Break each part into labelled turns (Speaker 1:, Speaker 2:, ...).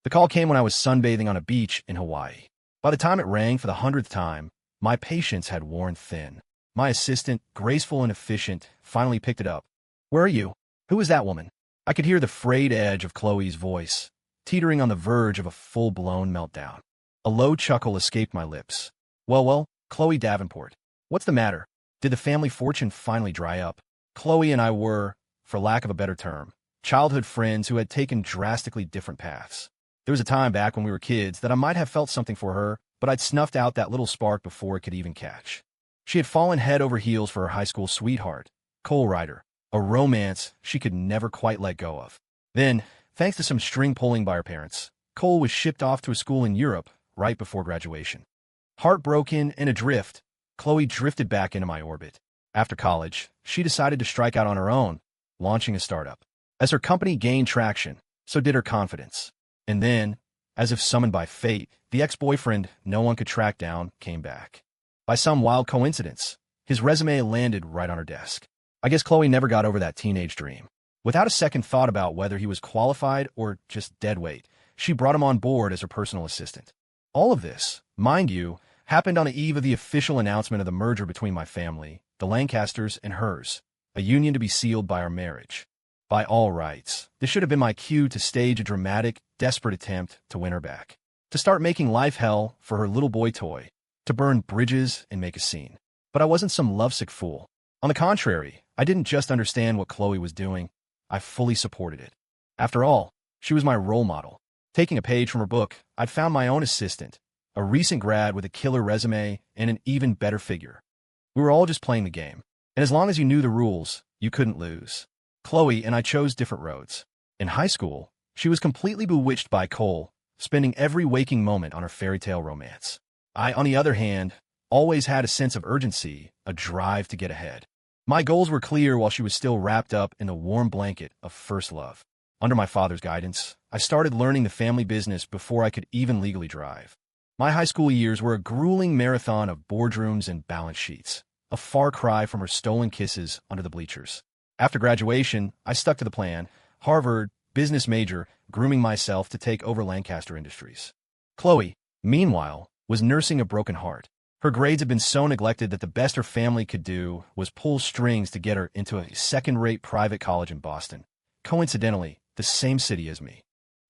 Speaker 1: The call came when I was sunbathing on a beach in Hawaii. By the time it rang for the 100th time, my patience had worn thin. My assistant, graceful and efficient, finally picked it up. "Where are you? Who is that woman?" I could hear the frayed edge of Chloe's voice, teetering on the verge of a full-blown meltdown. A low chuckle escaped my lips. Well, Chloe Davenport. What's the matter? Did the family fortune finally dry up? Chloe and I were, for lack of a better term, childhood friends who had taken drastically different paths. There was a time back when we were kids that I might have felt something for her, but I'd snuffed out that little spark before it could even catch. She had fallen head over heels for her high school sweetheart, Cole Ryder, a romance she could never quite let go of. Then, thanks to some string pulling by her parents, Cole was shipped off to a school in Europe right before graduation. Heartbroken and adrift, Chloe drifted back into my orbit. After college, she decided to strike out on her own, launching a startup. As her company gained traction, so did her confidence. And then, as if summoned by fate, the ex-boyfriend no one could track down came back. By some wild coincidence, his resume landed right on her desk. I guess Chloe never got over that teenage dream. Without a second thought about whether he was qualified or just dead weight, she brought him on board as her personal assistant. All of this, mind you, happened on the eve of the official announcement of the merger between my family, the Lancasters, and hers, a union to be sealed by our marriage. By all rights, this should have been my cue to stage a dramatic, desperate attempt to win her back. To start making life hell for her little boy toy. To burn bridges and make a scene. But I wasn't some lovesick fool. On the contrary, I didn't just understand what Chloe was doing, I fully supported it. After all, she was my role model. Taking a page from her book, I'd found my own assistant, a recent grad with a killer resume and an even better figure. We were all just playing the game. And as long as you knew the rules, you couldn't lose. Chloe and I chose different roads. In high school, she was completely bewitched by Cole, spending every waking moment on her fairy tale romance. I, on the other hand, always had a sense of urgency, a drive to get ahead. My goals were clear while she was still wrapped up in the warm blanket of first love. Under my father's guidance, I started learning the family business before I could even legally drive. My high school years were a grueling marathon of boardrooms and balance sheets, a far cry from her stolen kisses under the bleachers. After graduation, I stuck to the plan, Harvard, business major, grooming myself to take over Lancaster Industries. Chloe, meanwhile, was nursing a broken heart. Her grades had been so neglected that the best her family could do was pull strings to get her into a second-rate private college in Boston, coincidentally, the same city as me.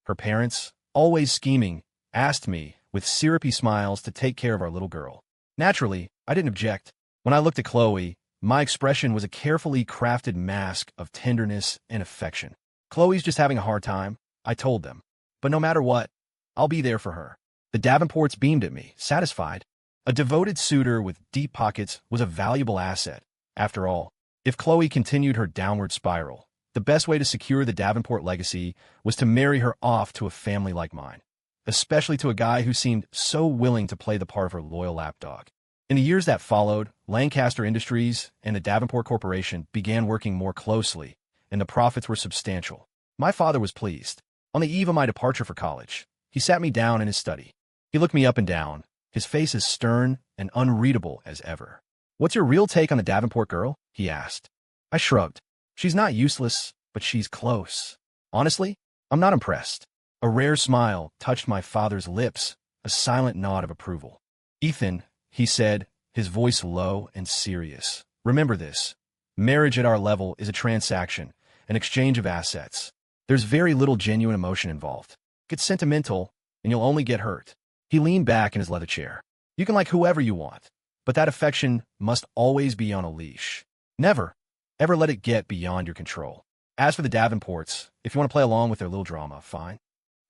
Speaker 1: Her parents, always scheming, asked me, with syrupy smiles, to take care of our little girl. Naturally, I didn't object. When I looked at Chloe, my expression was a carefully crafted mask of tenderness and affection. Chloe's just having a hard time, I told them. But no matter what, I'll be there for her. The Davenports beamed at me, satisfied. A devoted suitor with deep pockets was a valuable asset. After all, if Chloe continued her downward spiral, the best way to secure the Davenport legacy was to marry her off to a family like mine, especially to a guy who seemed so willing to play the part of her loyal lapdog. In the years that followed, Lancaster Industries and the Davenport Corporation began working more closely, and the profits were substantial. My father was pleased. On the eve of my departure for college, he sat me down in his study. He looked me up and down, his face as stern and unreadable as ever. "What's your real take on the Davenport girl?" he asked. I shrugged. "She's not useless, but she's close. Honestly, I'm not impressed." A rare smile touched my father's lips, a silent nod of approval. "Ethan," he said, his voice low and serious, "remember this. Marriage at our level is a transaction, an exchange of assets. There's very little genuine emotion involved. Get sentimental, and you'll only get hurt." He leaned back in his leather chair. "You can like whoever you want, but that affection must always be on a leash. Never, ever let it get beyond your control. As for the Davenports, if you want to play along with their little drama, fine.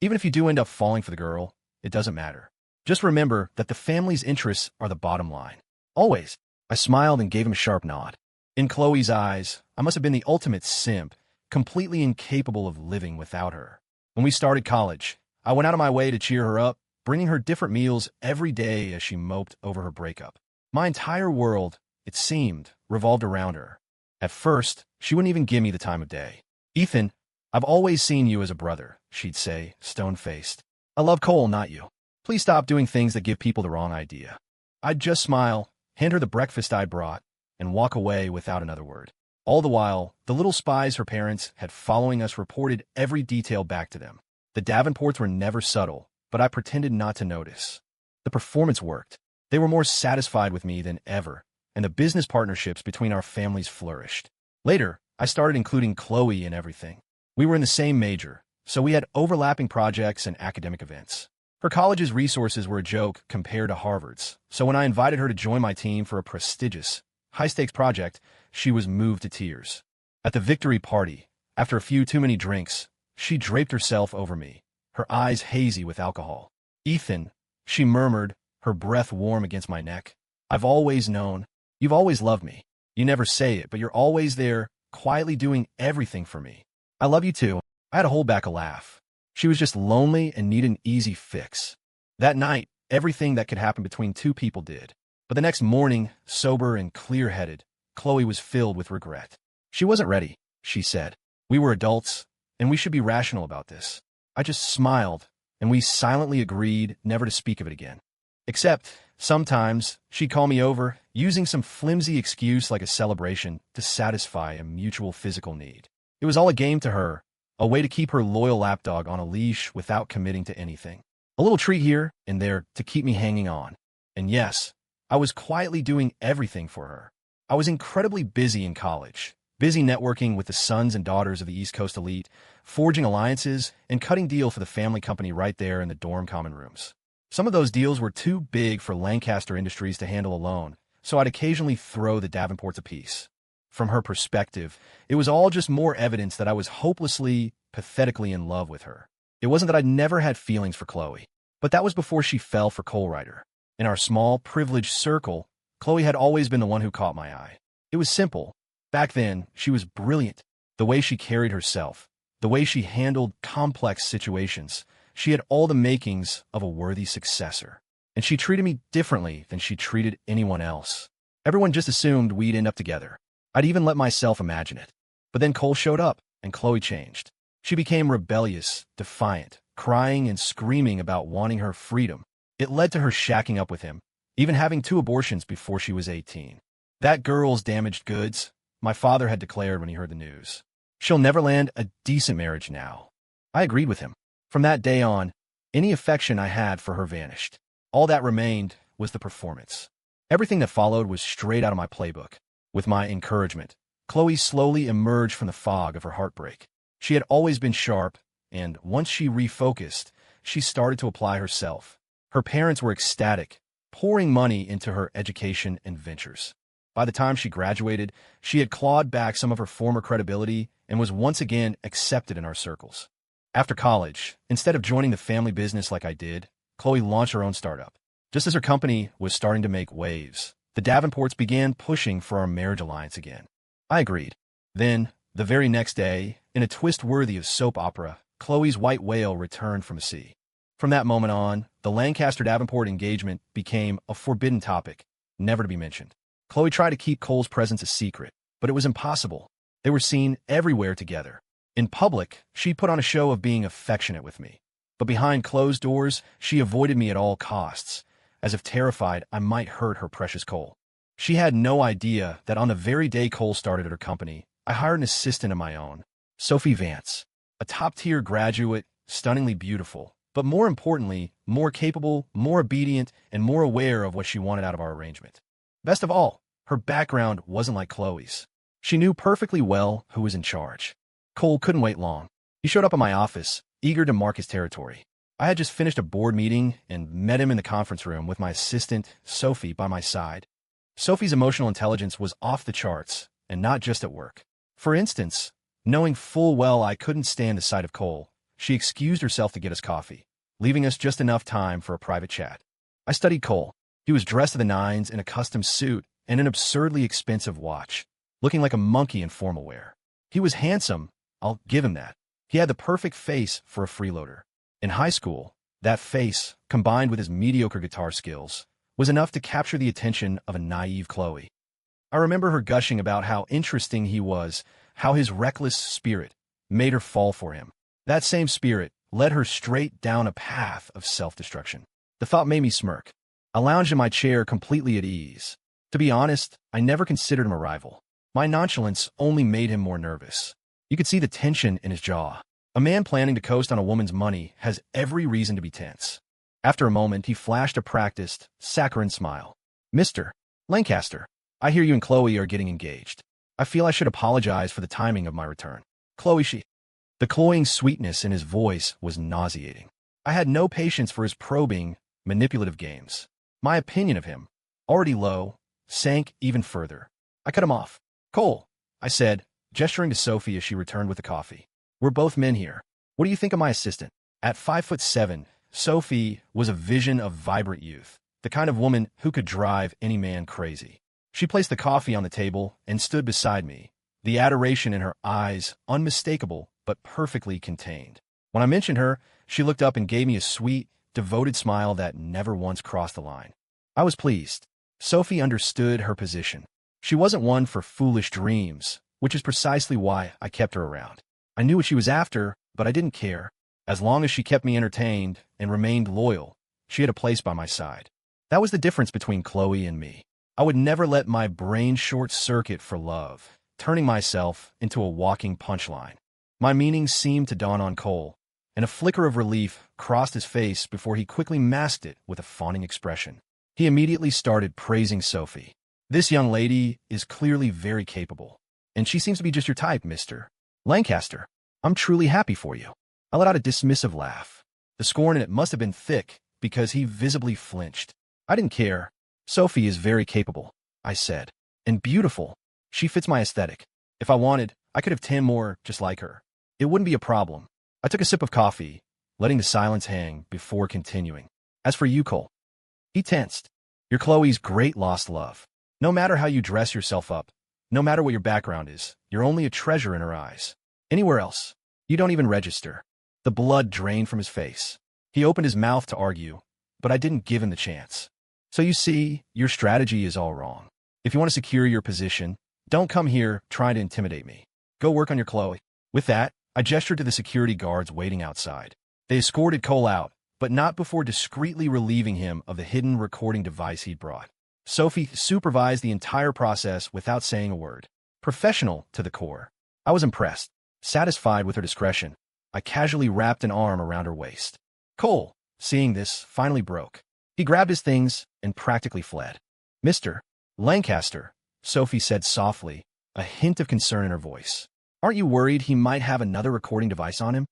Speaker 1: Even if you do end up falling for the girl, it doesn't matter. Just remember that the family's interests are the bottom line. Always." I smiled and gave him a sharp nod. In Chloe's eyes, I must have been the ultimate simp, completely incapable of living without her. When we started college, I went out of my way to cheer her up, bringing her different meals every day as she moped over her breakup. My entire world, it seemed, revolved around her. At first, she wouldn't even give me the time of day. "Ethan, I've always seen you as a brother," she'd say, stone-faced. "I love Cole, not you. Please stop doing things that give people the wrong idea." I'd just smile, hand her the breakfast I'd brought, and walk away without another word. All the while, the little spies her parents had following us reported every detail back to them. The The Davenports were never subtle, but I pretended not to notice. The performance worked. They were more satisfied with me than ever, and the business partnerships between our families flourished. Later, I started including Chloe in everything. We were in the same major, so we had overlapping projects and academic events. Her college's resources were a joke compared to Harvard's, so when I invited her to join my team for a prestigious, high-stakes project, she was moved to tears. At the victory party, after a few too many drinks, she draped herself over me, her eyes hazy with alcohol. "Ethan," she murmured, her breath warm against my neck. "I've always known. You've always loved me. You never say it, but you're always there, quietly doing everything for me. I love you too." I had to hold back a laugh. She was just lonely and needed an easy fix. That night, everything that could happen between two people did. But the next morning, sober and clear-headed, Chloe was filled with regret. She wasn't ready, she said. We were adults, and we should be rational about this. I just smiled, and we silently agreed never to speak of it again. Except, sometimes, she'd call me over, using some flimsy excuse like a celebration to satisfy a mutual physical need. It was all a game to her, a way to keep her loyal lapdog on a leash without committing to anything. A little treat here and there to keep me hanging on. And yes, I was quietly doing everything for her. I was incredibly busy in college, busy networking with the sons and daughters of the East Coast elite, forging alliances, and cutting deal for the family company right there in the dorm common rooms. Some of those deals were too big for Lancaster Industries to handle alone, so I'd occasionally throw the Davenports a piece. From her perspective, it was all just more evidence that I was hopelessly, pathetically in love with her. It wasn't that I'd never had feelings for Chloe, but that was before she fell for Cole Ryder. In our small, privileged circle, Chloe had always been the one who caught my eye. It was simple. Back then, she was brilliant. The way she carried herself, the way she handled complex situations, she had all the makings of a worthy successor. And she treated me differently than she treated anyone else. Everyone just assumed we'd end up together. I'd even let myself imagine it. But then Cole showed up, and Chloe changed. She became rebellious, defiant, crying and screaming about wanting her freedom. It led to her shacking up with him, even having 2 abortions before she was 18. That girl's damaged goods, my father had declared when he heard the news. She'll never land a decent marriage now. I agreed with him. From that day on, any affection I had for her vanished. All that remained was the performance. Everything that followed was straight out of my playbook. With my encouragement, Chloe slowly emerged from the fog of her heartbreak. She had always been sharp, and once she refocused, she started to apply herself. Her parents were ecstatic, pouring money into her education and ventures. By the time she graduated, she had clawed back some of her former credibility and was once again accepted in our circles. After college, instead of joining the family business like I did, Chloe launched her own startup. Just as her company was starting to make waves, the Davenports began pushing for our marriage alliance again. I agreed. Then, the very next day, in a twist worthy of soap opera, Chloe's white whale returned from the sea. From that moment on, the Lancaster-Davenport engagement became a forbidden topic, never to be mentioned. Chloe tried to keep Cole's presence a secret, but it was impossible. They were seen everywhere together. In public, she put on a show of being affectionate with me. But behind closed doors, she avoided me at all costs, as if terrified I might hurt her precious Cole. She had no idea that on the very day Cole started at her company, I hired an assistant of my own, Sophie Vance, a top-tier graduate, stunningly beautiful, but more importantly, more capable, more obedient, and more aware of what she wanted out of our arrangement. Best of all, her background wasn't like Chloe's. She knew perfectly well who was in charge. Cole couldn't wait long. He showed up at my office, eager to mark his territory. I had just finished a board meeting and met him in the conference room with my assistant, Sophie, by my side. Sophie's emotional intelligence was off the charts, and not just at work. For instance, knowing full well I couldn't stand the sight of Cole, she excused herself to get us coffee, leaving us just enough time for a private chat. I studied Cole. He was dressed to the nines in a custom suit and an absurdly expensive watch, looking like a monkey in formal wear. He was handsome, I'll give him that. He had the perfect face for a freeloader. In high school, that face, combined with his mediocre guitar skills, was enough to capture the attention of a naive Chloe. I remember her gushing about how interesting he was, how his reckless spirit made her fall for him. That same spirit led her straight down a path of self-destruction. The thought made me smirk. I lounged in my chair completely at ease. To be honest, I never considered him a rival. My nonchalance only made him more nervous. You could see the tension in his jaw. A man planning to coast on a woman's money has every reason to be tense. After a moment, he flashed a practiced, saccharine smile. Mr. Lancaster, I hear you and Chloe are getting engaged. I feel I should apologize for the timing of my return. Chloe, The cloying sweetness in his voice was nauseating. I had no patience for his probing, manipulative games. My opinion of him, already low, sank even further. I cut him off. Cole, I said, gesturing to Sophie as she returned with the coffee. We're both men here. What do you think of my assistant? At 5'7", Sophie was a vision of vibrant youth, the kind of woman who could drive any man crazy. She placed the coffee on the table and stood beside me, the adoration in her eyes unmistakable but perfectly contained. When I mentioned her, she looked up and gave me a sweet, devoted smile that never once crossed the line. I was pleased. Sophie understood her position. She wasn't one for foolish dreams, which is precisely why I kept her around. I knew what she was after, but I didn't care. As long as she kept me entertained and remained loyal, she had a place by my side. That was the difference between Chloe and me. I would never let my brain short-circuit for love, turning myself into a walking punchline. My meaning seemed to dawn on Cole, and a flicker of relief crossed his face before he quickly masked it with a fawning expression. He immediately started praising Sophie. This young lady is clearly very capable, and she seems to be just your type, Mr. Lancaster. I'm truly happy for you. I let out a dismissive laugh. The scorn in it must have been thick because he visibly flinched. I didn't care. Sophie is very capable, I said. And beautiful. She fits my aesthetic. If I wanted, I could have 10 more just like her. It wouldn't be a problem. I took a sip of coffee, letting the silence hang before continuing. As for you, Cole, he tensed. You're Chloe's great lost love. No matter how you dress yourself up, no matter what your background is, you're only a treasure in her eyes. Anywhere else, you don't even register. The blood drained from his face. He opened his mouth to argue, but I didn't give him the chance. So you see, your strategy is all wrong. If you want to secure your position, don't come here trying to intimidate me. Go work on your Chloe. With that, I gestured to the security guards waiting outside. They escorted Cole out, but not before discreetly relieving him of the hidden recording device he'd brought. Sophie supervised the entire process without saying a word. Professional to the core. I was impressed. Satisfied with her discretion, I casually wrapped an arm around her waist. Cole, seeing this, finally broke. He grabbed his things and practically fled. Mr. Lancaster, Sophie said softly, a hint of concern in her voice. Aren't you worried he might have another recording device on him?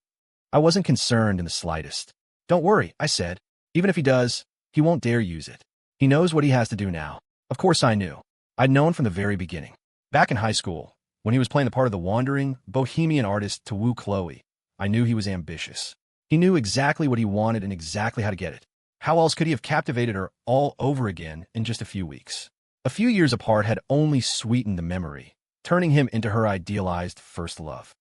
Speaker 1: I wasn't concerned in the slightest. Don't worry, I said. Even if he does, he won't dare use it. He knows what he has to do now. Of course I knew. I'd known from the very beginning. Back in high school, when he was playing the part of the wandering, bohemian artist to woo Chloe, I knew he was ambitious. He knew exactly what he wanted and exactly how to get it. How else could he have captivated her all over again in just a few weeks? A few years apart had only sweetened the memory, turning him into her idealized first love.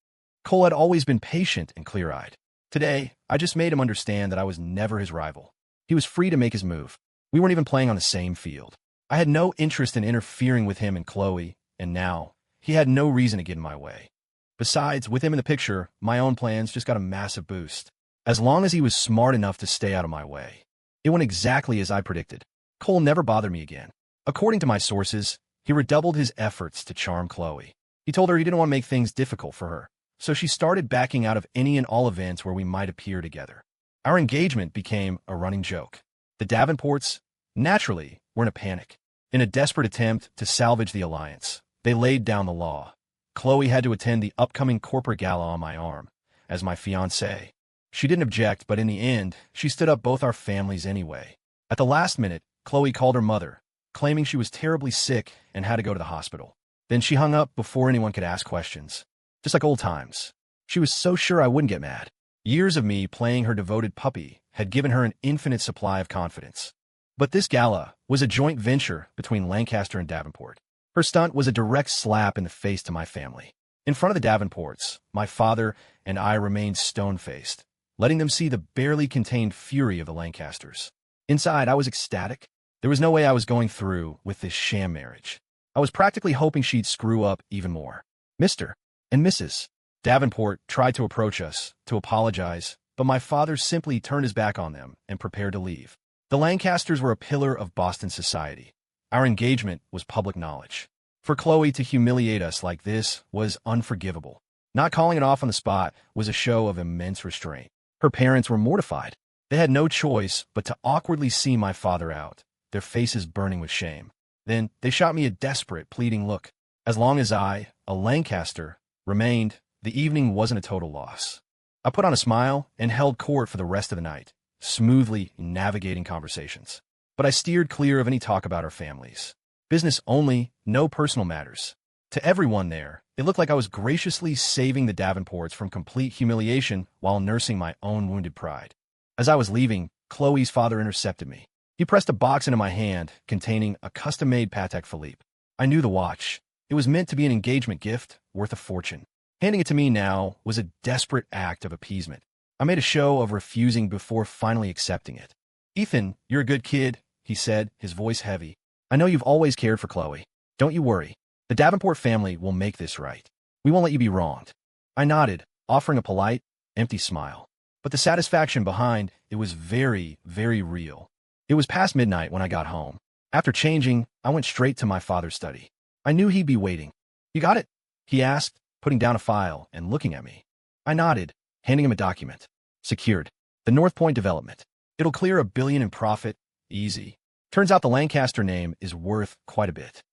Speaker 1: Cole had always been patient and clear-eyed. Today, I just made him understand that I was never his rival. He was free to make his move. We weren't even playing on the same field. I had no interest in interfering with him and Chloe, and now, he had no reason to get in my way. Besides, with him in the picture, my own plans just got a massive boost. As long as he was smart enough to stay out of my way. It went exactly as I predicted. Cole never bothered me again. According to my sources, he redoubled his efforts to charm Chloe. He told her he didn't want to make things difficult for her, so she started backing out of any and all events where we might appear together. Our engagement became a running joke. The Davenports, naturally, were in a panic. In a desperate attempt to salvage the alliance, they laid down the law. Chloe had to attend the upcoming corporate gala on my arm, as my fiancée. She didn't object, but in the end, she stood up both our families anyway. At the last minute, Chloe called her mother, claiming she was terribly sick and had to go to the hospital. Then she hung up before anyone could ask questions. Just like old times. She was so sure I wouldn't get mad. Years of me playing her devoted puppy had given her an infinite supply of confidence. But this gala was a joint venture between Lancaster and Davenport. Her stunt was a direct slap in the face to my family. In front of the Davenports, my father and I remained stone-faced, letting them see the barely contained fury of the Lancasters. Inside, I was ecstatic. There was no way I was going through with this sham marriage. I was practically hoping she'd screw up even more. Mr. and Mrs. Davenport tried to approach us, to apologize, but my father simply turned his back on them and prepared to leave. The Lancasters were a pillar of Boston society. Our engagement was public knowledge. For Chloe to humiliate us like this was unforgivable. Not calling it off on the spot was a show of immense restraint. Her parents were mortified. They had no choice but to awkwardly see my father out, their faces burning with shame. Then they shot me a desperate, pleading look. As long as I, a Lancaster, remained, the evening wasn't a total loss. I put on a smile and held court for the rest of the night, smoothly navigating conversations. But I steered clear of any talk about our families. Business only, no personal matters. To everyone there, it looked like I was graciously saving the Davenports from complete humiliation while nursing my own wounded pride. As I was leaving, Chloe's father intercepted me. He pressed a box into my hand containing a custom-made Patek Philippe. I knew the watch. It was meant to be an engagement gift worth a fortune. Handing it to me now was a desperate act of appeasement. I made a show of refusing before finally accepting it. "Ethan, you're a good kid," he said, his voice heavy. "I know you've always cared for Chloe. Don't you worry. The Davenport family will make this right. We won't let you be wronged." I nodded, offering a polite, empty smile. But the satisfaction behind it was very, very real. It was past midnight when I got home. After changing, I went straight to my father's study. I knew he'd be waiting. "You got it?" he asked, putting down a file and looking at me. I nodded, handing him a document. "Secured. The North Point development. It'll clear $1 billion in profit. Easy." Turns out the Lancaster name is worth quite a bit.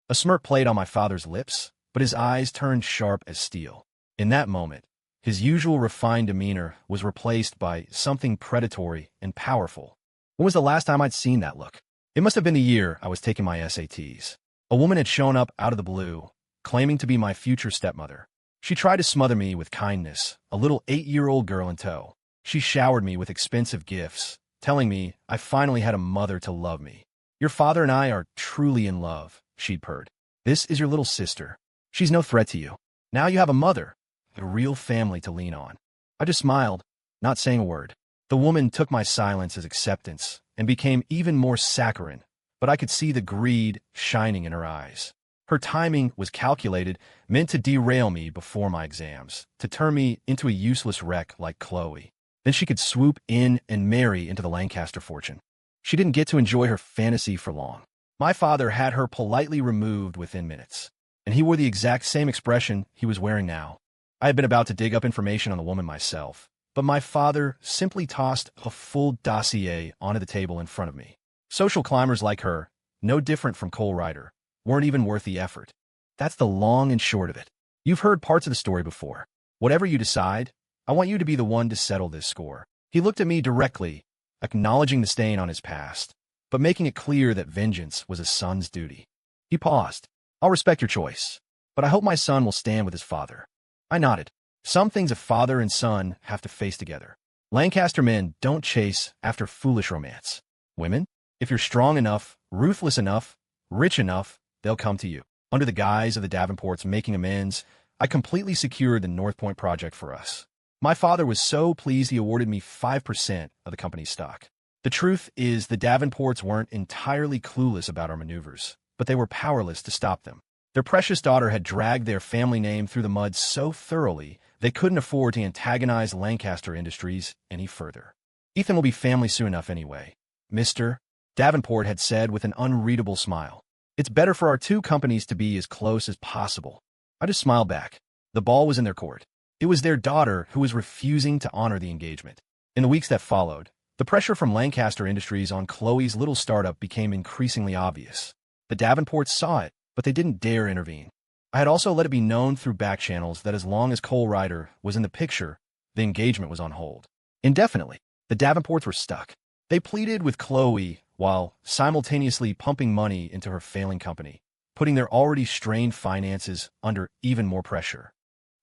Speaker 1: A smirk played on my father's lips, but his eyes turned sharp as steel. In that moment, his usual refined demeanor was replaced by something predatory and powerful. When was the last time I'd seen that look? It must have been the year I was taking my SATs. A woman had shown up out of the blue, claiming to be my future stepmother. She tried to smother me with kindness, a little 8-year-old girl in tow. She showered me with expensive gifts, telling me I finally had a mother to love me. "Your father and I are truly in love," she'd purred. "This is your little sister. She's no threat to you. Now you have a mother, a real family to lean on." I just smiled, not saying a word. The woman took my silence as acceptance and became even more saccharine, but I could see the greed shining in her eyes. Her timing was calculated, meant to derail me before my exams, to turn me into a useless wreck like Chloe. Then she could swoop in and marry into the Lancaster fortune. She didn't get to enjoy her fantasy for long. My father had her politely removed within minutes, and he wore the exact same expression he was wearing now. I had been about to dig up information on the woman myself, but my father simply tossed a full dossier onto the table in front of me. Social climbers like her, no different from Cole Ryder, weren't even worth the effort. That's the long and short of it. You've heard parts of the story before. Whatever you decide, I want you to be the one to settle this score. He looked at me directly, acknowledging the stain on his past, but making it clear that vengeance was a son's duty. He paused. "I'll respect your choice, but I hope my son will stand with his father." I nodded. Some things a father and son have to face together. Lancaster men don't chase after foolish romance. Women, if you're strong enough, ruthless enough, rich enough, they'll come to you. Under the guise of the Davenports making amends, I completely secured the North Point project for us. My father was so pleased he awarded me 5% of the company's stock. The truth is the Davenports weren't entirely clueless about our maneuvers, but they were powerless to stop them. Their precious daughter had dragged their family name through the mud so thoroughly they couldn't afford to antagonize Lancaster Industries any further. "Ethan will be family soon enough anyway, Mr. Davenport had said with an unreadable smile. "It's better for our two companies to be as close as possible." I just smiled back. The ball was in their court. It was their daughter who was refusing to honor the engagement. In the weeks that followed, the pressure from Lancaster Industries on Chloe's little startup became increasingly obvious. The Davenports saw it, but they didn't dare intervene. I had also let it be known through back channels that as long as Cole Ryder was in the picture, the engagement was on hold. Indefinitely, the Davenports were stuck. They pleaded with Chloe while simultaneously pumping money into her failing company, putting their already strained finances under even more pressure.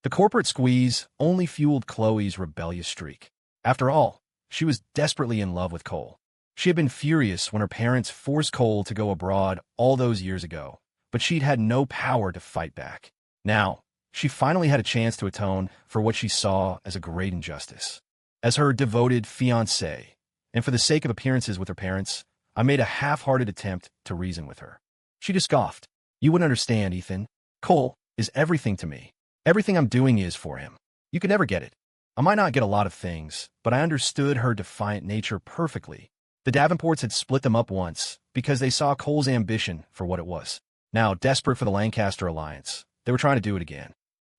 Speaker 1: The corporate squeeze only fueled Chloe's rebellious streak. After all, she was desperately in love with Cole. She had been furious when her parents forced Cole to go abroad all those years ago, but she'd had no power to fight back. Now, she finally had a chance to atone for what she saw as a great injustice. As her devoted fiancé, and for the sake of appearances with her parents, I made a half-hearted attempt to reason with her. She just scoffed. "You wouldn't understand, Ethan. Cole is everything to me. Everything I'm doing is for him. You could never get it." I might not get a lot of things, but I understood her defiant nature perfectly. The Davenports had split them up once because they saw Cole's ambition for what it was. Now, desperate for the Lancaster alliance, they were trying to do it again.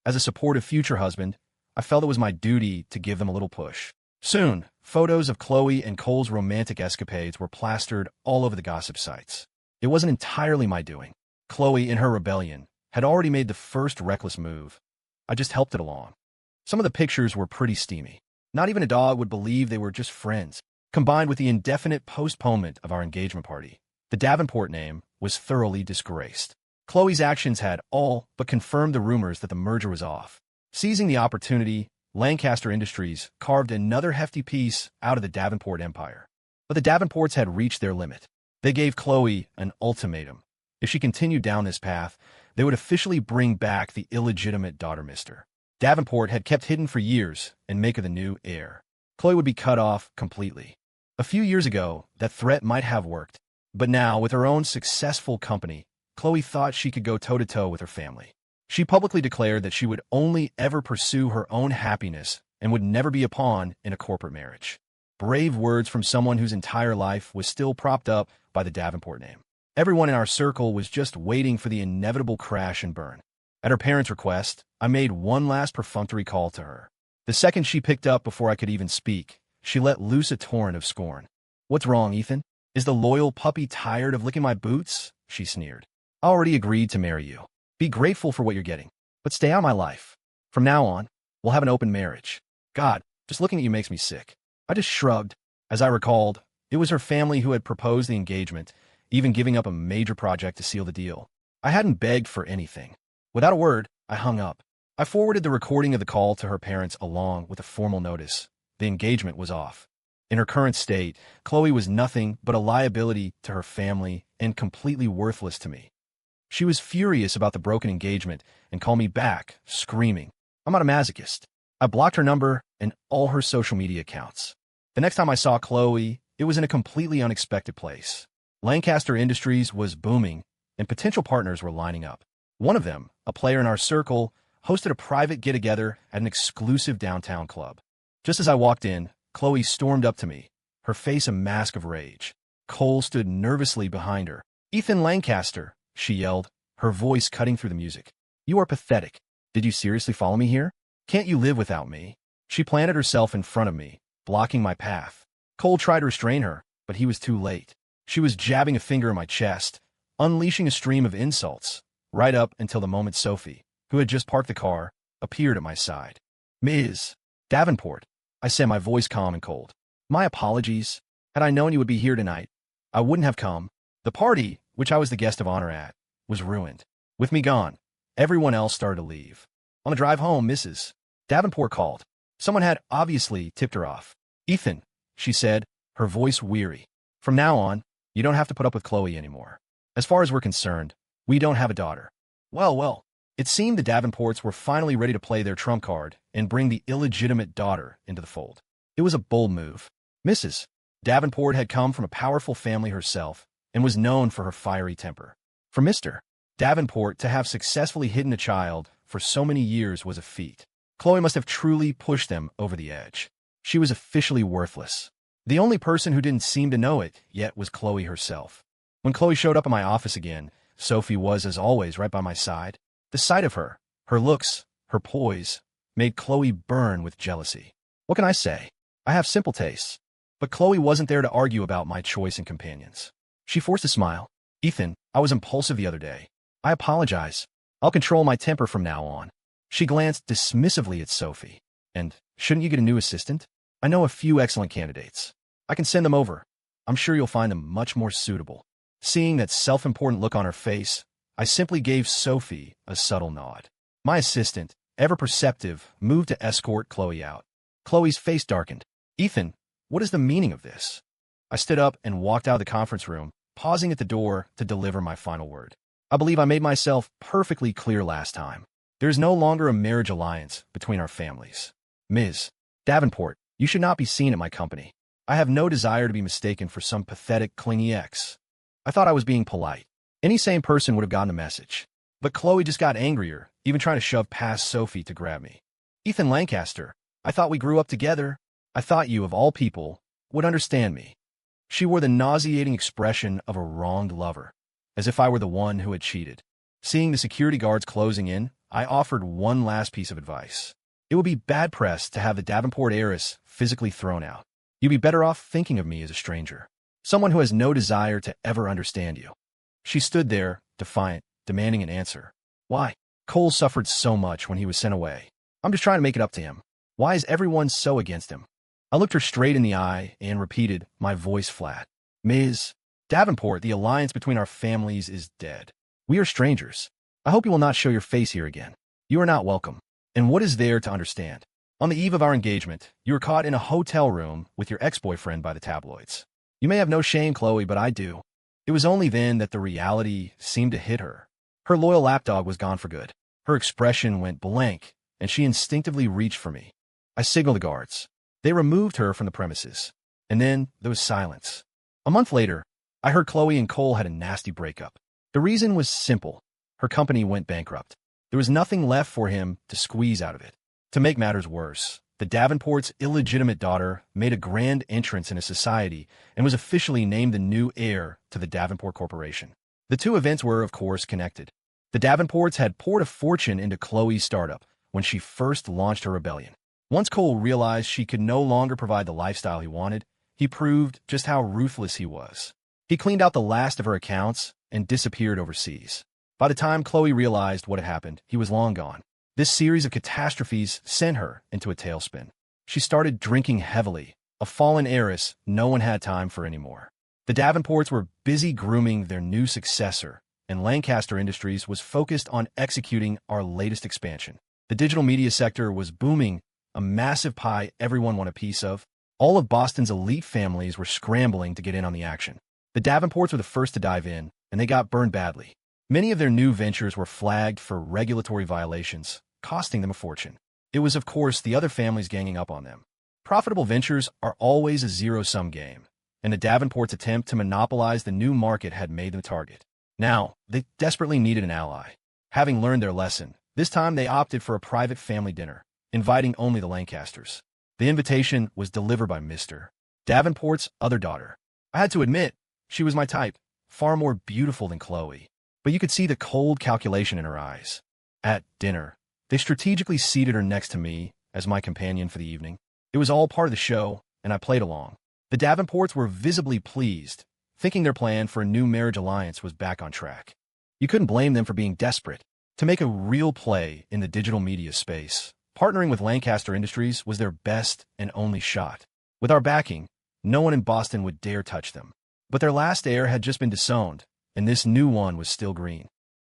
Speaker 1: As a supportive future husband, I felt it was my duty to give them a little push. Soon, photos of Chloe and Cole's romantic escapades were plastered all over the gossip sites. It wasn't entirely my doing. Chloe, in her rebellion, had already made the first reckless move. I just helped it along. Some of the pictures were pretty steamy. Not even a dog would believe they were just friends. Combined with the indefinite postponement of our engagement party, the Davenport name was thoroughly disgraced. Chloe's actions had all but confirmed the rumors that the merger was off. Seizing the opportunity, Lancaster Industries carved another hefty piece out of the Davenport empire. But the Davenports had reached their limit. They gave Chloe an ultimatum. If she continued down this path, they would officially bring back the illegitimate daughter Mr. Davenport had kept hidden for years and make her the new heir. Chloe would be cut off completely. A few years ago, that threat might have worked. But now, with her own successful company, Chloe thought she could go toe-to-toe with her family. She publicly declared that she would only ever pursue her own happiness and would never be a pawn in a corporate marriage. Brave words from someone whose entire life was still propped up by the Davenport name. Everyone in our circle was just waiting for the inevitable crash and burn. At her parents' request, I made one last perfunctory call to her. The second she picked up before I could even speak, she let loose a torrent of scorn. "What's wrong, Ethan? Is the loyal puppy tired of licking my boots?" she sneered. "I already agreed to marry you. Be grateful for what you're getting, but stay out of my life. From now on, we'll have an open marriage." God, just looking at you makes me sick. I just shrugged. As I recalled, it was her family who had proposed the engagement, even giving up a major project to seal the deal. I hadn't begged for anything. Without a word, I hung up. I forwarded the recording of the call to her parents along with a formal notice. The engagement was off. In her current state, Chloe was nothing but a liability to her family and completely worthless to me. She was furious about the broken engagement and called me back, screaming. I'm not a masochist. I blocked her number and all her social media accounts. The next time I saw Chloe, it was in a completely unexpected place. Lancaster Industries was booming, and potential partners were lining up. One of them, a player in our circle, hosted a private get-together at an exclusive downtown club. Just as I walked in, Chloe stormed up to me, her face a mask of rage. Cole stood nervously behind her. "Ethan Lancaster," she yelled, her voice cutting through the music. "You are pathetic. Did you seriously follow me here? Can't you live without me?" She planted herself in front of me, blocking my path. Cole tried to restrain her, but he was too late. She was jabbing a finger in my chest, unleashing a stream of insults, right up until the moment Sophie, who had just parked the car, appeared at my side. "Ms. Davenport," I said, my voice calm and cold. "My apologies. Had I known you would be here tonight, I wouldn't have come." The party, which I was the guest of honor at, was ruined. With me gone, everyone else started to leave. On the drive home, Mrs. Davenport called. Someone had obviously tipped her off. "Ethan," she said, her voice weary. "From now on, you don't have to put up with Chloe anymore. As far as we're concerned, we don't have a daughter." Well, it seemed the Davenports were finally ready to play their trump card and bring the illegitimate daughter into the fold. It was a bold move. Mrs. Davenport had come from a powerful family herself and was known for her fiery temper. For Mr. Davenport to have successfully hidden a child for so many years was a feat. Chloe must have truly pushed them over the edge. She was officially worthless. The only person who didn't seem to know it yet was Chloe herself. When Chloe showed up in my office again, Sophie was, as always, right by my side. The sight of her, her looks, her poise, made Chloe burn with jealousy. What can I say? I have simple tastes. But Chloe wasn't there to argue about my choice in companions. She forced a smile. "Ethan, I was impulsive the other day. I apologize. I'll control my temper from now on." She glanced dismissively at Sophie. "And shouldn't you get a new assistant? I know a few excellent candidates. I can send them over. I'm sure you'll find them much more suitable." Seeing that self-important look on her face, I simply gave Sophie a subtle nod. My assistant, ever perceptive, moved to escort Chloe out. Chloe's face darkened. "Ethan, what is the meaning of this?" I stood up and walked out of the conference room, pausing at the door to deliver my final word. I believe I made myself perfectly clear last time. There is no longer a marriage alliance between our families. Ms. Davenport, you should not be seen at my company. I have no desire to be mistaken for some pathetic, clingy ex. I thought I was being polite. Any sane person would have gotten the message. But Chloe just got angrier, even trying to shove past Sophie to grab me. "Ethan Lancaster, I thought we grew up together. I thought you, of all people, would understand me." She wore the nauseating expression of a wronged lover, as if I were the one who had cheated. Seeing the security guards closing in, I offered one last piece of advice. It would be bad press to have the Davenport heiress physically thrown out. You'd be better off thinking of me as a stranger, someone who has no desire to ever understand you. She stood there, defiant, demanding an answer. Why? Cole suffered so much when he was sent away. I'm just trying to make it up to him. Why is everyone so against him? I looked her straight in the eye and repeated, my voice flat. Ms. Davenport, the alliance between our families is dead. We are strangers. I hope you will not show your face here again. You are not welcome. And what is there to understand? On the eve of our engagement, you were caught in a hotel room with your ex-boyfriend by the tabloids. You may have no shame, Chloe, but I do. It was only then that the reality seemed to hit her. Her loyal lapdog was gone for good. Her expression went blank, and she instinctively reached for me. I signaled the guards. They removed her from the premises. And then there was silence. A month later, I heard Chloe and Cole had a nasty breakup. The reason was simple. Her company went bankrupt. There was nothing left for him to squeeze out of it. To make matters worse, the Davenport's illegitimate daughter made a grand entrance into society and was officially named the new heir to the Davenport Corporation. The two events were, of course, connected. The Davenports had poured a fortune into Chloe's startup when she first launched her rebellion. Once Cole realized she could no longer provide the lifestyle he wanted, he proved just how ruthless he was. He cleaned out the last of her accounts and disappeared overseas. By the time Chloe realized what had happened, he was long gone. This series of catastrophes sent her into a tailspin. She started drinking heavily, a fallen heiress no one had time for anymore. The Davenports were busy grooming their new successor, and Lancaster Industries was focused on executing our latest expansion. The digital media sector was booming, a massive pie everyone wanted a piece of. All of Boston's elite families were scrambling to get in on the action. The Davenports were the first to dive in, and they got burned badly. Many of their new ventures were flagged for regulatory violations, costing them a fortune. It was, of course, the other families ganging up on them. Profitable ventures are always a zero-sum game, and the Davenports' attempt to monopolize the new market had made them a target. Now, they desperately needed an ally. Having learned their lesson, this time they opted for a private family dinner, inviting only the Lancasters. The invitation was delivered by Mr. Davenport's other daughter. I had to admit, she was my type, far more beautiful than Chloe. But you could see the cold calculation in her eyes. At dinner, they strategically seated her next to me as my companion for the evening. It was all part of the show, and I played along. The Davenports were visibly pleased, thinking their plan for a new marriage alliance was back on track. You couldn't blame them for being desperate. To make a real play in the digital media space, partnering with Lancaster Industries was their best and only shot. With our backing, no one in Boston would dare touch them. But their last heir had just been disowned, and this new one was still green.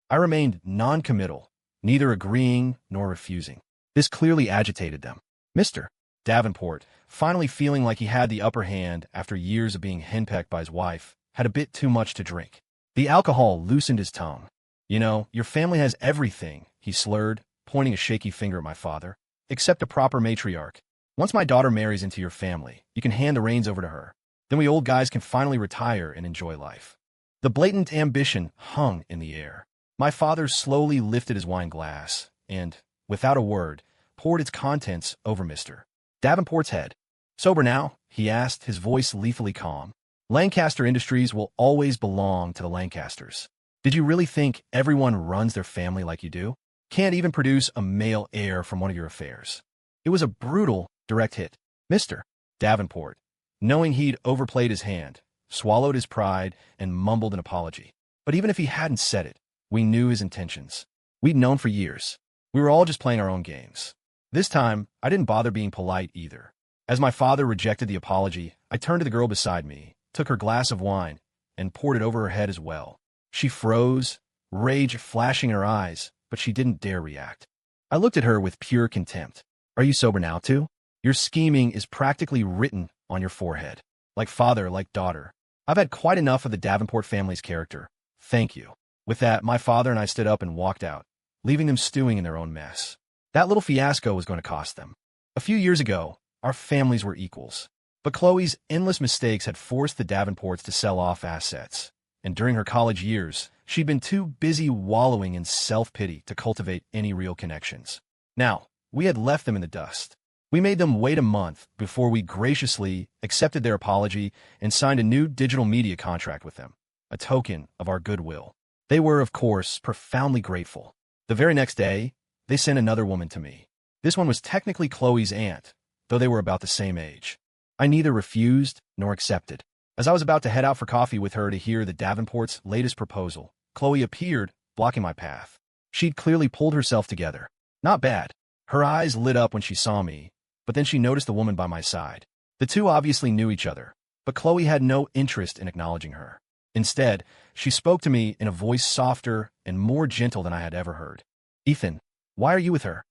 Speaker 1: I remained non-committal, neither agreeing nor refusing. This clearly agitated them. Mr. Davenport, finally feeling like he had the upper hand after years of being henpecked by his wife, had a bit too much to drink. The alcohol loosened his tongue. You know, your family has everything, he slurred, pointing a shaky finger at my father, except a proper matriarch. Once my daughter marries into your family, you can hand the reins over to her. Then we old guys can finally retire and enjoy life. The blatant ambition hung in the air. My father slowly lifted his wine glass and, without a word, poured its contents over Mr. Davenport's head. Sober now? He asked, his voice lethally calm. Lancaster Industries will always belong to the Lancasters. Did you really think everyone runs their family like you do? Can't even produce a male heir from one of your affairs. It was a brutal, direct hit. Mr. Davenport, knowing he'd overplayed his hand, swallowed his pride, and mumbled an apology. But even if he hadn't said it, we knew his intentions. We'd known for years. We were all just playing our own games. This time, I didn't bother being polite either. As my father rejected the apology, I turned to the girl beside me, took her glass of wine, and poured it over her head as well. She froze, rage flashing in her eyes, but she didn't dare react. I looked at her with pure contempt. Are you sober now, too? Your scheming is practically written on your forehead. Like father, like daughter. I've had quite enough of the Davenport family's character. Thank you. With that, my father and I stood up and walked out, leaving them stewing in their own mess. That little fiasco was going to cost them. A few years ago, our families were equals. But Chloe's endless mistakes had forced the Davenports to sell off assets. And during her college years, she'd been too busy wallowing in self-pity to cultivate any real connections. Now, we had left them in the dust. We made them wait a month before we graciously accepted their apology and signed a new digital media contract with them, a token of our goodwill. They were, of course, profoundly grateful. The very next day, they sent another woman to me. This one was technically Chloe's aunt, though they were about the same age. I neither refused nor accepted. As I was about to head out for coffee with her to hear the Davenport's latest proposal, Chloe appeared, blocking my path. She'd clearly pulled herself together. Not bad. Her eyes lit up when she saw me, but then she noticed the woman by my side. The two obviously knew each other, but Chloe had no interest in acknowledging her. Instead, she spoke to me in a voice softer and more gentle than I had ever heard. "Ethan, why are you with her?"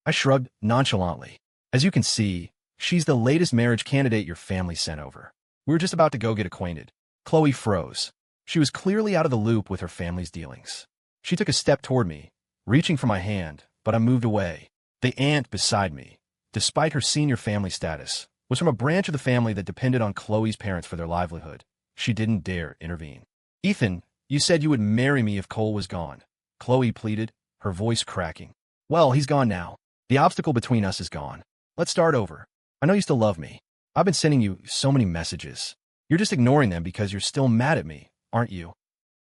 Speaker 1: I shrugged nonchalantly. "As you can see, she's the latest marriage candidate your family sent over. We were just about to go get acquainted." Chloe froze. She was clearly out of the loop with her family's dealings. She took a step toward me, reaching for my hand, but I moved away. The aunt beside me, despite her senior family status, was from a branch of the family that depended on Chloe's parents for their livelihood. She didn't dare intervene. "Ethan, you said you would marry me if Cole was gone," Chloe pleaded, her voice cracking. "Well, he's gone now. The obstacle between us is gone. Let's start over. I know you still love me. I've been sending you so many messages. You're just ignoring them because you're still mad at me, aren't you?"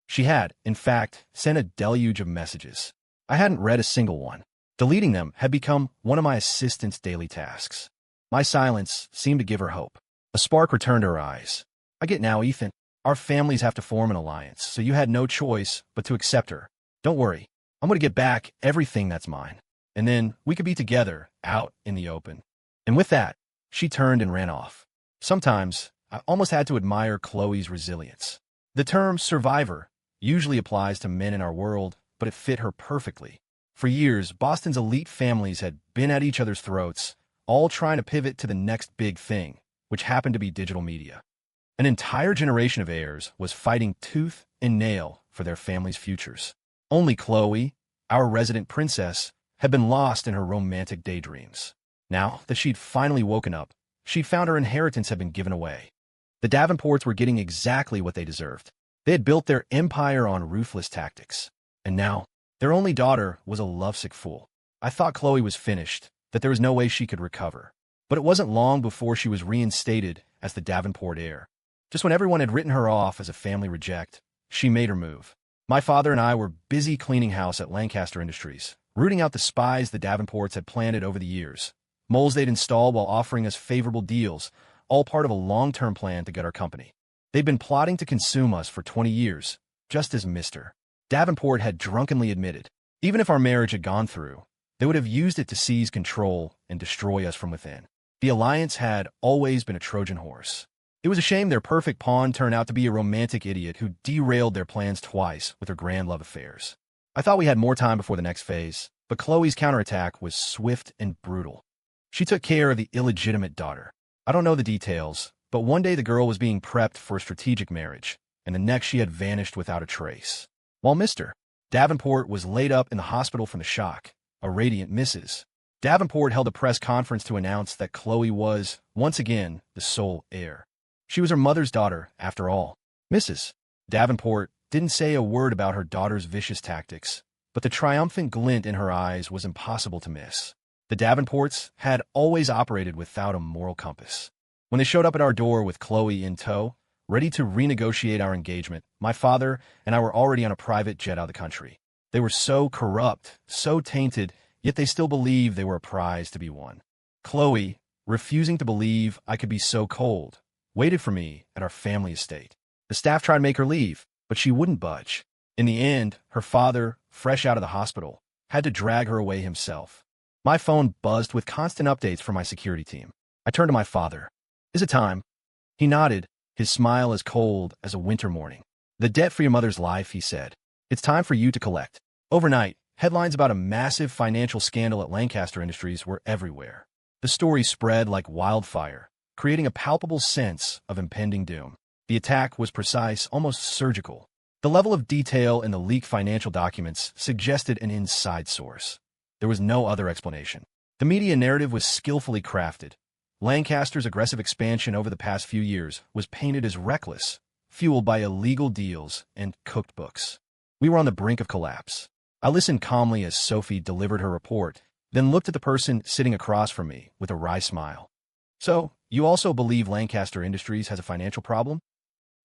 Speaker 1: She had, in fact, sent a deluge of messages. I hadn't read a single one. Deleting them had become one of my assistant's daily tasks. My silence seemed to give her hope. A spark returned to her eyes. "I get now, Ethan. Our families have to form an alliance, so you had no choice but to accept her. Don't worry. I'm going to get back everything that's mine. And then we could be together, out in the open." And with that, she turned and ran off. Sometimes, I almost had to admire Chloe's resilience. The term survivor usually applies to men in our world, but it fit her perfectly. For years, Boston's elite families had been at each other's throats, all trying to pivot to the next big thing, which happened to be digital media. An entire generation of heirs was fighting tooth and nail for their family's futures. Only Chloe, our resident princess, had been lost in her romantic daydreams. Now that she'd finally woken up, she found her inheritance had been given away. The Davenports were getting exactly what they deserved. They had built their empire on ruthless tactics. And now, their only daughter was a lovesick fool. I thought Chloe was finished, that there was no way she could recover. But it wasn't long before she was reinstated as the Davenport heir. Just when everyone had written her off as a family reject, she made her move. My father and I were busy cleaning house at Lancaster Industries, rooting out the spies the Davenports had planted over the years. Moles they'd installed while offering us favorable deals, all part of a long-term plan to get our company. They'd been plotting to consume us for 20 years, just as Mr. Davenport had drunkenly admitted. Even if our marriage had gone through, they would have used it to seize control and destroy us from within. The alliance had always been a Trojan horse. It was a shame their perfect pawn turned out to be a romantic idiot who derailed their plans twice with her grand love affairs. I thought we had more time before the next phase, but Chloe's counterattack was swift and brutal. She took care of the illegitimate daughter. I don't know the details, but one day the girl was being prepped for a strategic marriage, and the next she had vanished without a trace. While Mr. Davenport was laid up in the hospital from the shock, a radiant Mrs. Davenport held a press conference to announce that Chloe was, once again, the sole heir. She was her mother's daughter, after all. Mrs. Davenport didn't say a word about her daughter's vicious tactics, but the triumphant glint in her eyes was impossible to miss. The Davenports had always operated without a moral compass. When they showed up at our door with Chloe in tow, ready to renegotiate our engagement, my father and I were already on a private jet out of the country. They were so corrupt, so tainted, yet they still believed they were a prize to be won. Chloe, refusing to believe I could be so cold, waited for me at our family estate. The staff tried to make her leave, but she wouldn't budge. In the end, her father, fresh out of the hospital, had to drag her away himself. My phone buzzed with constant updates from my security team. I turned to my father. "Is it time?" He nodded, his smile as cold as a winter morning. "The debt for your mother's life," he said. "It's time for you to collect." Overnight, headlines about a massive financial scandal at Lancaster Industries were everywhere. The story spread like wildfire, creating a palpable sense of impending doom. The attack was precise, almost surgical. The level of detail in the leaked financial documents suggested an inside source. There was no other explanation. The media narrative was skillfully crafted. Lancaster's aggressive expansion over the past few years was painted as reckless, fueled by illegal deals and cooked books. We were on the brink of collapse. I listened calmly as Sophie delivered her report, then looked at the person sitting across from me with a wry smile. "So, you also believe Lancaster Industries has a financial problem?"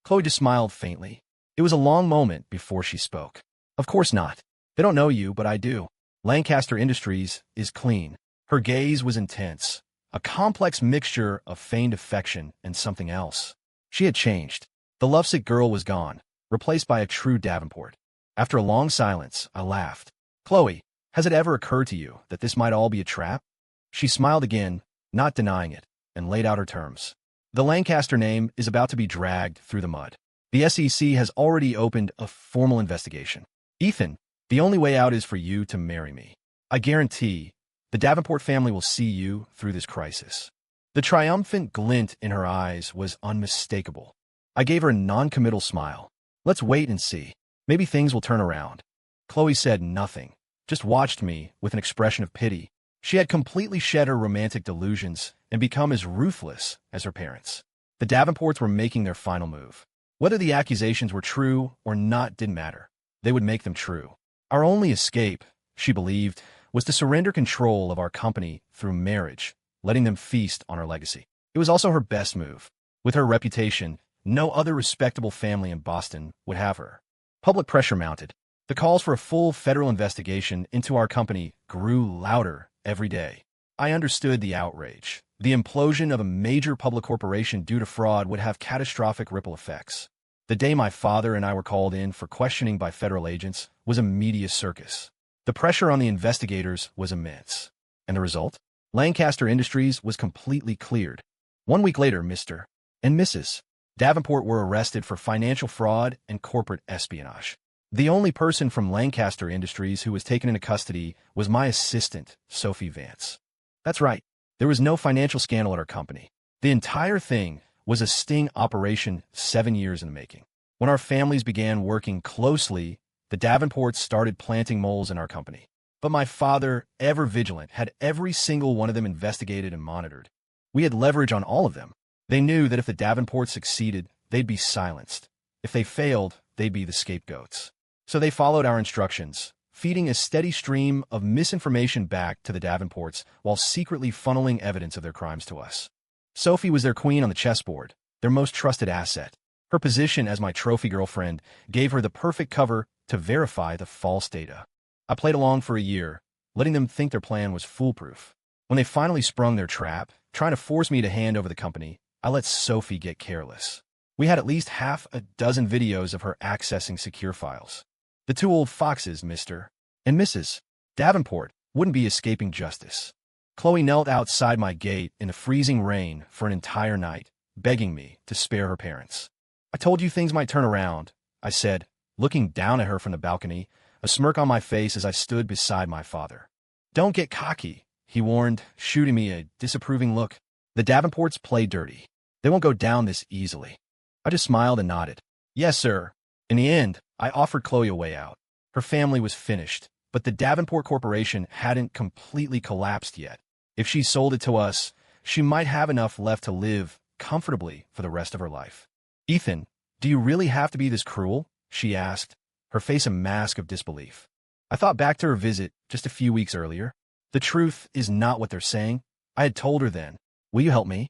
Speaker 1: Chloe just smiled faintly. It was a long moment before she spoke. "Of course not. They don't know you, but I do. Lancaster Industries is clean. Her gaze was intense, a complex mixture of feigned affection and something else. She had changed. The lovesick girl was gone, replaced by a true Davenport. After a long silence, I laughed. Chloe, has it ever occurred to you that this might all be a trap? She smiled again, not denying it, and laid out her terms. The Lancaster name is about to be dragged through the mud. The SEC has already opened a formal investigation. Ethan, the only way out is for you to marry me. I guarantee the Davenport family will see you through this crisis. The triumphant glint in her eyes was unmistakable. I gave her a non-committal smile. Let's wait and see. Maybe things will turn around. Chloe said nothing, just watched me with an expression of pity. She had completely shed her romantic delusions and become as ruthless as her parents. The Davenports were making their final move. Whether the accusations were true or not didn't matter. They would make them true. Our only escape, she believed, was to surrender control of our company through marriage, letting them feast on our legacy. It was also her best move. With her reputation, no other respectable family in Boston would have her. Public pressure mounted. The calls for a full federal investigation into our company grew louder every day. I understood the outrage. The implosion of a major public corporation due to fraud would have catastrophic ripple effects. The day my father and I were called in for questioning by federal agents was a media circus. The pressure on the investigators was immense. And the result? Lancaster Industries was completely cleared. 1 week later, Mr. and Mrs. Davenport were arrested for financial fraud and corporate espionage. The only person from Lancaster Industries who was taken into custody was my assistant, Sophie Vance. That's right. There was no financial scandal at our company. The entire thing was a sting operation 7 years in the making. When our families began working closely, the Davenports started planting moles in our company. But my father, ever vigilant, had every single one of them investigated and monitored. We had leverage on all of them. They knew that if the Davenports succeeded, they'd be silenced. If they failed, they'd be the scapegoats. So they followed our instructions, feeding a steady stream of misinformation back to the Davenports while secretly funneling evidence of their crimes to us. Sophie was their queen on the chessboard, their most trusted asset. Her position as my trophy girlfriend gave her the perfect cover to verify the false data. I played along for a year, letting them think their plan was foolproof. When they finally sprung their trap, trying to force me to hand over the company, I let Sophie get careless. We had at least half a dozen videos of her accessing secure files. The two old foxes, Mr. and Mrs. Davenport, wouldn't be escaping justice. Chloe knelt outside my gate in the freezing rain for an entire night, begging me to spare her parents. I told you things might turn around, I said, looking down at her from the balcony, a smirk on my face as I stood beside my father. Don't get cocky, he warned, shooting me a disapproving look. The Davenports play dirty. They won't go down this easily. I just smiled and nodded. Yes, sir. In the end, I offered Chloe a way out. Her family was finished, but the Davenport Corporation hadn't completely collapsed yet. If she sold it to us, she might have enough left to live comfortably for the rest of her life. Ethan, do you really have to be this cruel? She asked, her face a mask of disbelief. I thought back to her visit just a few weeks earlier. The truth is not what they're saying. I had told her then. Will you help me?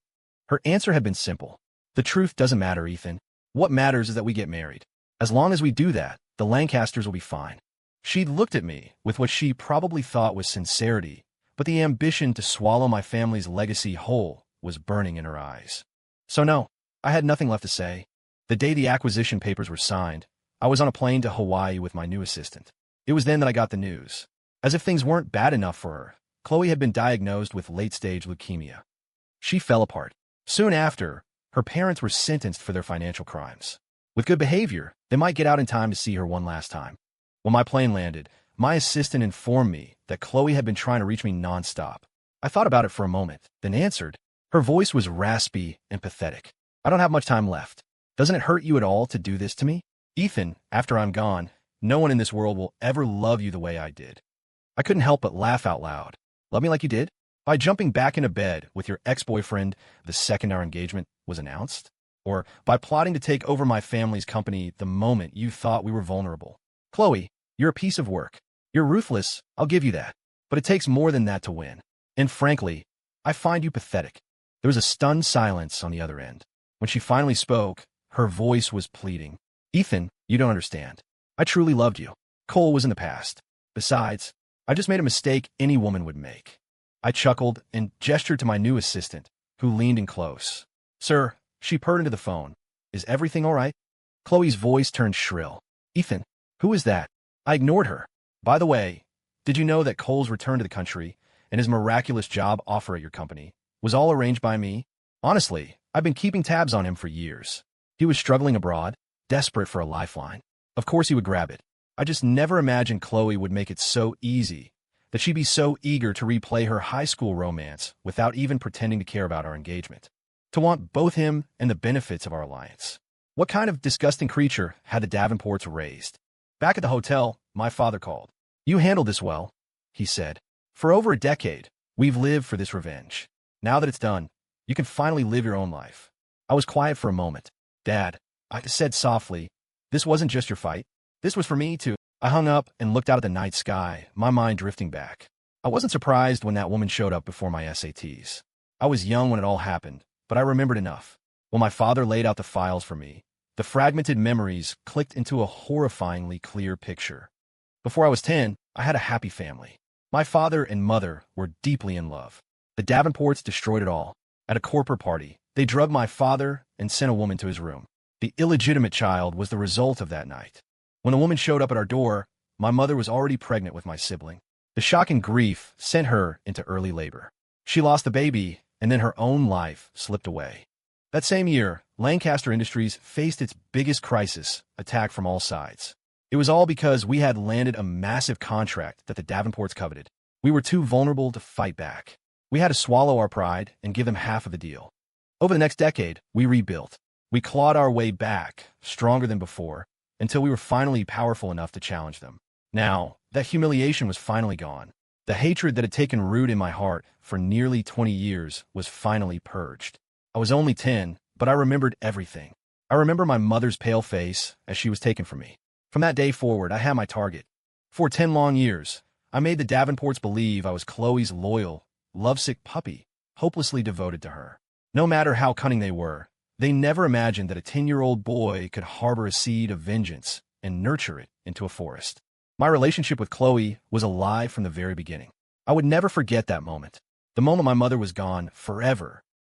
Speaker 1: Her answer had been simple. The truth doesn't matter, Ethan. What matters is that we get married. As long as we do that, the Lancasters will be fine. She looked at me with what she probably thought was sincerity, but the ambition to swallow my family's legacy whole was burning in her eyes. So no, I had nothing left to say. The day the acquisition papers were signed, I was on a plane to Hawaii with my new assistant. It was then that I got the news. As if things weren't bad enough for her, Chloe had been diagnosed with late-stage leukemia. She fell apart. Soon after, her parents were sentenced for their financial crimes. With good behavior, they might get out in time to see her one last time. When my plane landed, my assistant informed me that Chloe had been trying to reach me nonstop. I thought about it for a moment, then answered. Her voice was raspy and pathetic. I don't have much time left. Doesn't it hurt you at all to do this to me? Ethan, after I'm gone, no one in this world will ever love you the way I did. I couldn't help but laugh out loud. Love me like you did? By jumping back into bed with your ex-boyfriend the second our engagement was announced? Or by plotting to take over my family's company the moment you thought we were vulnerable? Chloe, you're a piece of work. You're ruthless, I'll give you that. But it takes more than that to win. And frankly, I find you pathetic. There was a stunned silence on the other end. When she finally spoke, her voice was pleading. Ethan, you don't understand. I truly loved you. Cole was in the past. Besides, I just made a mistake any woman would make. I chuckled and gestured to my new assistant, who leaned in close. Sir, she purred into the phone. Is everything all right? Chloe's voice turned shrill. Ethan, who is that? I ignored her. By the way, did you know that Cole's return to the country and his miraculous job offer at your company was all arranged by me? Honestly, I've been keeping tabs on him for years. He was struggling abroad, desperate for a lifeline. Of course he would grab it. I just never imagined Chloe would make it so easy, that she'd be so eager to replay her high school romance without even pretending to care about our engagement. To want both him and the benefits of our alliance. What kind of disgusting creature had the Davenports raised? Back at the hotel, my father called. You handled this well, he said. For over a decade, we've lived for this revenge. Now that it's done, you can finally live your own life. I was quiet for a moment. Dad, I said softly, this wasn't just your fight. This was for me too. I hung up and looked out at the night sky, my mind drifting back. I wasn't surprised when that woman showed up before my SATs. I was young when it all happened, but I remembered enough. When my father laid out the files for me, the fragmented memories clicked into a horrifyingly clear picture. Before I was 10, I had a happy family. My father and mother were deeply in love. The Davenports destroyed it all. At a corporate party, they drugged my father and sent a woman to his room. The illegitimate child was the result of that night. When the woman showed up at our door, my mother was already pregnant with my sibling. The shock and grief sent her into early labor. She lost the baby, and then her own life slipped away. That same year, Lancaster Industries faced its biggest crisis, attack from all sides. It was all because we had landed a massive contract that the Davenports coveted. We were too vulnerable to fight back. We had to swallow our pride and give them half of the deal. Over the next decade, we rebuilt. We clawed our way back, stronger than before, until we were finally powerful enough to challenge them. Now, that humiliation was finally gone. The hatred that had taken root in my heart for nearly 20 years was finally purged. I was only 10, but I remembered everything. I remember my mother's pale face as she was taken from me. From that day forward, I had my target. For 10 long years, I made the Davenports believe I was Chloe's loyal, lovesick puppy, hopelessly devoted to her. No matter how cunning they were, they never imagined that a 10-year-old boy could harbor a seed of vengeance and nurture it into a forest. My relationship with Chloe was a lie from the very beginning. I would never forget that moment. The moment my mother was gone forever,